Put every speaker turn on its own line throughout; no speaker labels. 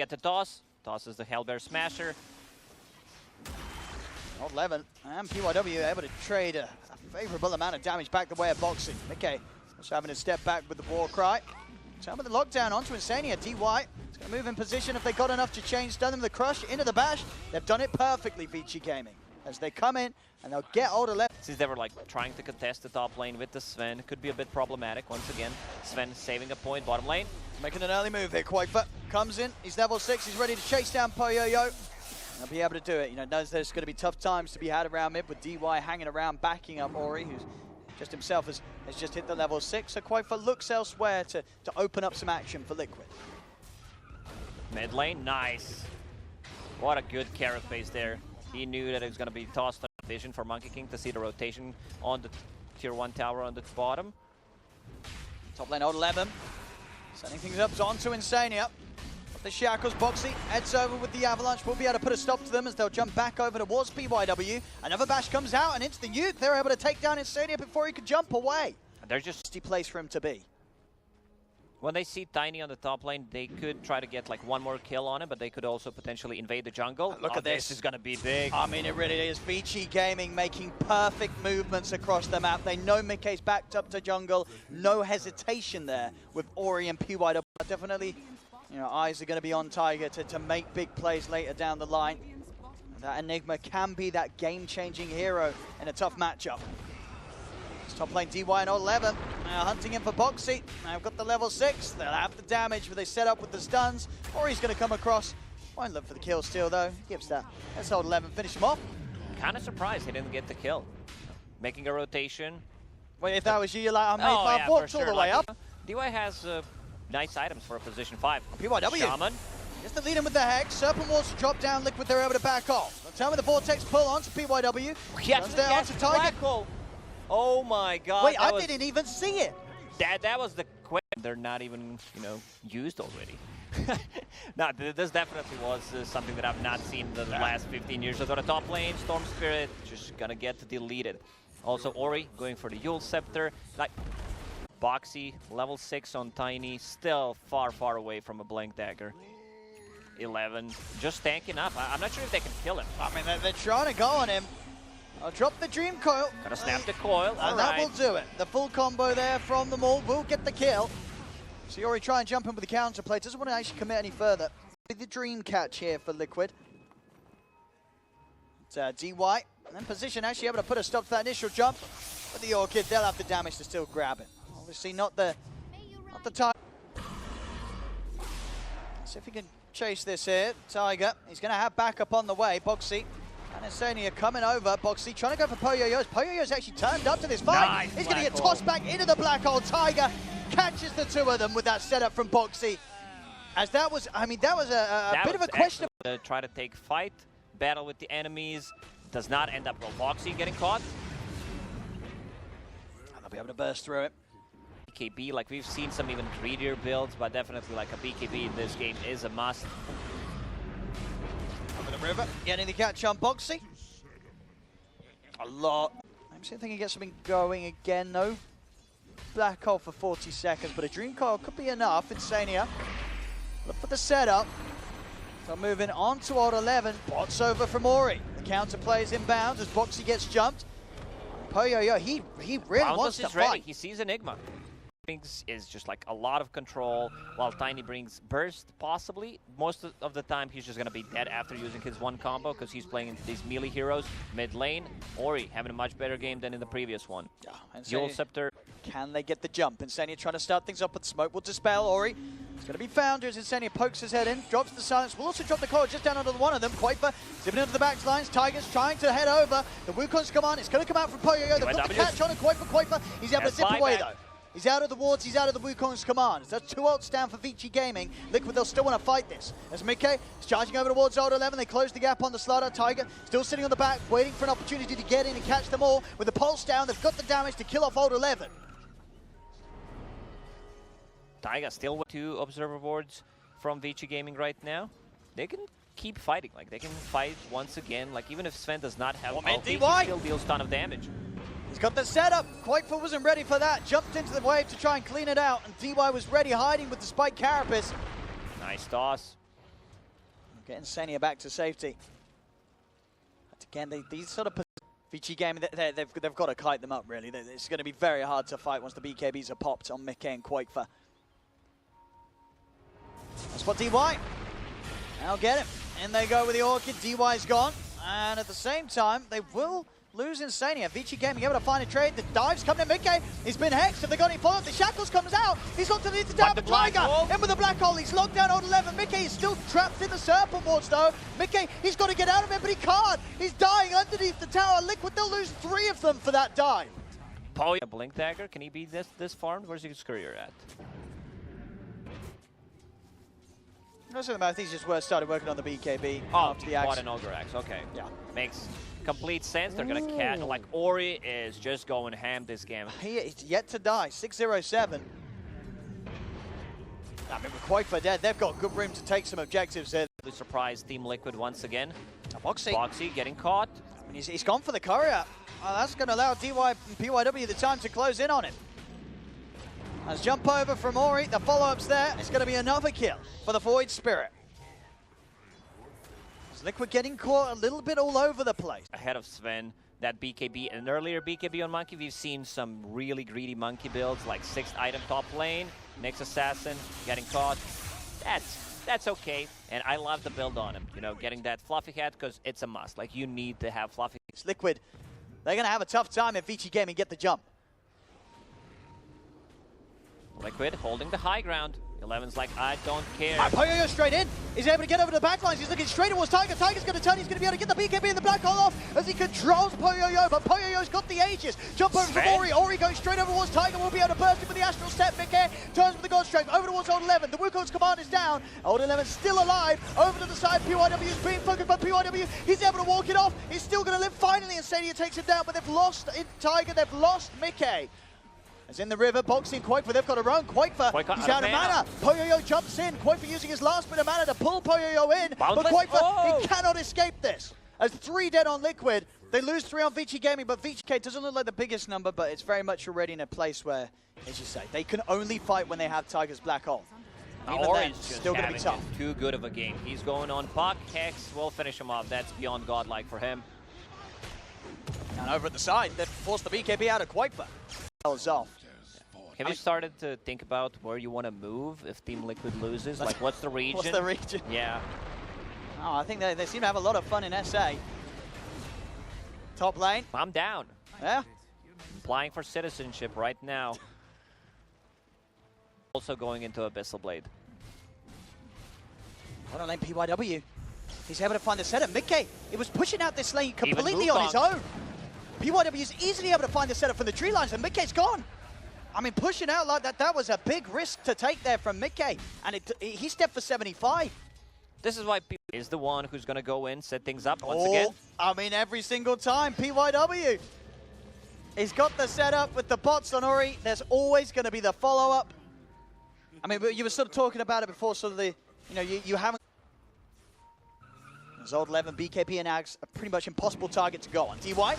get the toss. Tosses the Hellbear Smasher.
11 and PYW able to trade a favorable amount of damage back the way of boxing. Okay, just having to step back with the war cry. Time with the lockdown onto Insania. DY is going to move in position if they got enough to change. Stun them the crush into the bash. They've done it perfectly, Vici Gaming. As they come in and they'll get older left.
Since they were like trying to contest the top lane with the Sven, it could be a bit problematic. Once again, Sven saving a point bottom lane.
Making an early move here. Quaifa comes in. He's level 6. He's ready to chase down Poyoyo. They'll be able to do it. You know, knows there's going to be tough times to be had around mid with DY hanging around, backing up Ori, who's just himself has just hit the level 6. So Quaifa looks elsewhere to open up some action for Liquid.
Mid lane, nice. What a good carry phase there. He knew that it was going to be tossed on vision for Monkey King to see the rotation on the tier 1 tower on the bottom.
Top lane, old 11. Setting things up onto Insania. The Shackles, Boxy heads over with the Avalanche. We'll be able to put a stop to them as they'll jump back over towards PYW. Another bash comes out and into the Uke. They're able to take down Insania before he could jump away.
They're just
a place for him to be.
When they see Tiny on the top lane, they could try to get like one more kill on him, but they could also potentially invade the jungle.
Look at this.
This is going to be big.
I mean, it really is. Vici Gaming making perfect movements across the map. They know Mikkei's backed up to jungle. No hesitation there with Ori and PYW. Definitely, you know, eyes are going to be on Tiger to make big plays later down the line. That Enigma can be that game-changing hero in a tough matchup. It's top lane DY and 11. Now hunting in for Boxy. Now got the level 6. They'll have the damage, but they set up with the stuns. Or he's going to come across. Won't look for the kill steal though. Gives that. Let's hold 11. Finish him off.
Kind of surprised he didn't get the kill. Making a rotation.
Well, if that was you, you're like, I've walked all the way up.
DY has nice items for a position 5.
PYW.
Shaman.
Just to lead him with the Hex. Serpent Walls to drop down. Liquid, they're able to back off. Tell me the Vortex pull onto PYW.
Yes,
onto Tiger.
Oh my god.
Wait, I didn't even see it.
That was the question. They're not even, you know, used already. No, this definitely was something that I've not seen in the last 15 years. So the top lane, Storm Spirit, just gonna get deleted. Also Ori going for the Yule Scepter. Like Boxy, level 6 on Tiny, still far, far away from a Blank Dagger. 11, just tanking up. I'm not sure if they can kill him.
I mean, they're trying to go on him. I'll drop the Dream Coil.
Gotta snap the coil.
And that will do it. The full combo there from them all will get the kill. So Ori try and jump in with the counter play. Doesn't want to actually commit any further. The Dream Catch here for Liquid. It's DY. And then position actually able to put a stop to that initial jump. But the Orchid, they'll have the damage to still grab it. Obviously not the time. See if he can chase this here. Tiger, he's going to have backup on the way. Boxy and Insania coming over. Boxy trying to go for Poyoyo. Poyoyo's actually turned up to this fight.
Nice.
He's going to get tossed back into the black hole. Tiger catches the two of them with that setup from Boxy. As that was, I mean, that was a bit of a question.
Try to take fight, battle with the enemies. Does not end up with Boxy getting caught.
And they'll be able to burst through it.
BKB, like we've seen some even greedier builds, but definitely like a BKB in this game is a must.
Over the river, getting the catch on Boxy. A lot. I'm seeing if they can get something going again, though. Black hole for 40 seconds, but a Dream Coil could be enough. Insania. Look for the setup. So moving on to old 11. Bots over from Ori. The counter plays inbound as Boxy gets jumped. Poyoyo, he really wants to fight.
He sees Enigma. Is just like a lot of control, while Tiny brings burst, possibly. Most of the time, he's just going to be dead after using his one combo because he's playing these melee heroes. Mid lane, Ori having a much better game than in the previous one. Yule Scepter.
Can they get the jump? Insania trying to start things up with smoke. Will dispel Ori. It's going to be found as Insania pokes his head in, drops the silence. Will also drop the coil just down onto one of them. Quaifa zipping into the back lines. Tiger's trying to head over. The Wukong's come on. It's going to come out from Poyoyo. They've got the catch on and Quaifa. He's able to zip away though. He's out of the wards, he's out of the Wukong's command. That's 2 ults down for Vici Gaming. Liquid, they'll still want to fight this. As Mikkei is charging over towards old 11, they close the gap on the Slaughter. Tiger still sitting on the back, waiting for an opportunity to get in and catch them all. With the pulse down, they've got the damage to kill off old 11.
Tiger still with 2 observer wards from Vici Gaming right now. They can keep fighting, like they can fight once again. Like even if Sven does not have ulti, he still deals a ton of damage.
He's got the setup. Quaifa wasn't ready for that. Jumped into the wave to try and clean it out. And DY was ready, hiding with the spike carapace.
Nice toss.
Getting Senia back to safety. But again, these sort of Vici Gaming, they've got to kite them up, really. It's going to be very hard to fight once the BKBs are popped on Mickey and Quakefer. That's what DY. Now get him. In they go with the Orchid. DY's gone. And at the same time, they will lose Insania. Vici Gaming able to find a trade. The dive's coming in. Mickey, he's been hexed. Have they got any follow-up? The Shackles comes out. He's locked underneath the tower. The Tiger in with the black hole. He's locked down on 11. Mickey is still trapped in the Serpent Wards, though. Mickey, he's got to get out of it, but he can't. He's dying underneath the tower. Liquid, they'll lose 3 of them for that dive.
Poe, a Blink Dagger. Can he be this farmed? Where's his career at?
Most of them, I think, just started working on the BKB after the axe.
Bought an Ogre Axe. Okay.
Yeah.
Makes complete sense. They're going to catch. Like, Ori is just going ham this game.
He is yet to die. 607. I mean, with Quakefer dead, they've got good room to take some objectives there.
Surprise Team Liquid once again.
Boxy.
Boxy getting caught.
I mean, he's gone for the courier. That's going to allow DY and PYW the time to close in on it. Let's jump over from Ori. The follow-up's there. It's going to be another kill for the Void Spirit. Liquid getting caught a little bit all over the place.
Ahead of Sven, that BKB, an earlier BKB on Monkey, we've seen some really greedy Monkey builds, like 6th item top lane, next Assassin, getting caught. That's okay, and I love the build on him. You know, getting that Fluffy Hat, because it's a must. Like, you need to have Fluffy.
Liquid, they're going to have a tough time if Vici Gaming get the jump.
Liquid holding the high ground. 11's like, I don't care.
Poyoyo straight in. He's able to get over to the backlines. He's looking straight towards Tiger. Tiger's going to turn. He's going to be able to get the BKB and the black hole off as he controls Poyoyo. But Poyoyo's got the Aegis. Jump over from Ori. Ori going straight over towards Tiger. Will be able to burst him with the Astral Step. Mickey turns with the God Strength over towards Old 11. The Wukong's command is down. Old 11's still alive. Over to the side. PYW is being focused by PYW. He's able to walk it off. He's still going to live finally, and Stadia takes him down. But they've lost in Tiger. They've lost Mickey. As in the river, boxing Quakefer, they've got a run. Quakefer, he's out of mana. Poyoyo jumps in. Quakefer using his last bit of mana to pull Poyoyo in. But Quakefer, he cannot escape this. As 3 dead on Liquid, they lose 3 on Vici Gaming, but Vici K doesn't look like the biggest number, but it's very much already in a place where, as you say, they can only fight when they have Tiger's Black Hole. Even then, still going to be tough.
Too good of a game. He's going on Puck, Hex will finish him off. That's beyond godlike for him.
And over at the side, they've forced the BKB out of Quakefer. Off.
Have you started to think about where you want to move if Team Liquid loses? Like, what's the region?
What's the region?
Yeah.
Oh, I think they seem to have a lot of fun in SA. Top lane.
I'm down.
Yeah.
Applying for citizenship right now. Also going into Abyssal Blade.
Bottom lane PYW. He's able to find the setup. Mickey, it was pushing out this lane completely on his own. PYW is easily able to find the setup from the tree lines, and Mickey's gone. I mean, pushing out like that was a big risk to take there from Mickey, and he stepped for 75.
This is why P is the one who's going to go in, set things up once again.
I mean, every single time, PYW. He's got the setup with the bots on Ori. There's always going to be the follow-up. I mean, you were sort of talking about it before, sort of the, you haven't. There's Old 11, BKB and Ags, a pretty much impossible target to go on. DY.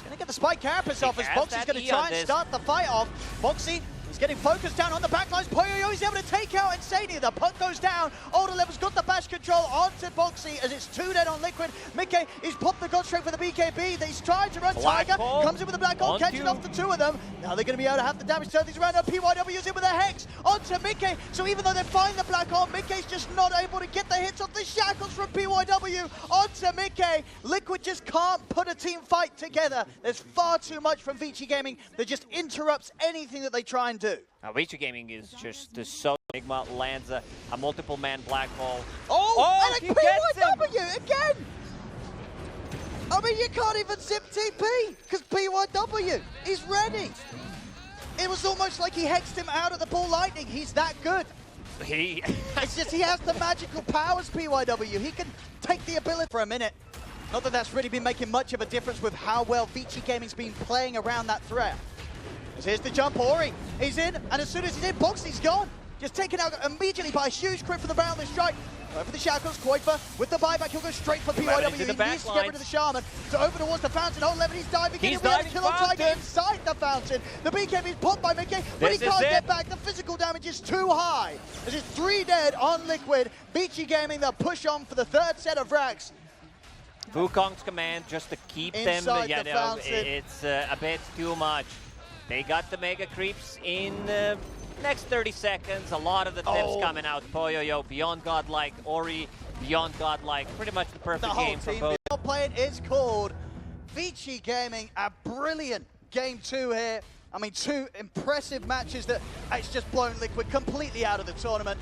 Gonna get the spike carapace off as Boxy's gonna try and start the fight off. Boxy is getting focused down on the backlines. Poyoyo is able to take out Insania. The puck goes down. Old 11's got the bash control onto Boxy as it's 2 dead on Liquid. Mickey, he's popped the God Strength for the BKB. He's trying to run Tiger. Comes in with the black hole, catching off the 2 of them. Now they're gonna be able to have the damage, turn things around. Now PYW is in with a Hex onto Mickey. So even though they find the black hole, Mickey's just not able to get the hits off the shackles from PYW onto Mickey. Liquid just can't put a team fight together. There's far too much from Vici Gaming that just interrupts anything that they try and do.
Now, Vici Gaming is just so Nigma lands a multiple man black hole.
Oh, and a PYW again! I mean, you can't even zip TP because PYW is ready. It was almost like he hexed him out of the ball lightning. He's that good. It's just he has the magical powers, PYW. He can take the ability for a minute. Not that that's really been making much of a difference with how well Vici Gaming's been playing around that threat. As here's the jump, Ori. He's in, and as soon as he's in, Boxy's gone. Just taken out immediately by a huge crit from the boundless strike. Over the shackles, Koifa with the buyback, he'll go straight for PYW.
Right
He
into the
needs to get rid of the Shaman. So over towards the fountain, hold 11, he's diving in.
He's
We have a
diving
kill on Tiger
fountain.
inside the fountain. The BKB is popped by Mickey, but he
This is
can't get
it.
back. The physical damage is too high. This is 3 dead on Liquid. Vici Gaming, they'll push on for the 3rd set of racks.
Wukong's command just to keep
Inside
them.
the
No,
fountain.
it's a bit too much. They got the mega creeps in next 30 seconds. A lot of the tips coming out. Poyoyo, beyond godlike. Ori, beyond godlike. Pretty much the perfect
The whole
game for
team
both.
beyond play it is called. Vici Gaming, a brilliant game 2 here. I mean, 2 impressive matches that it's just blown Liquid completely out of the tournament.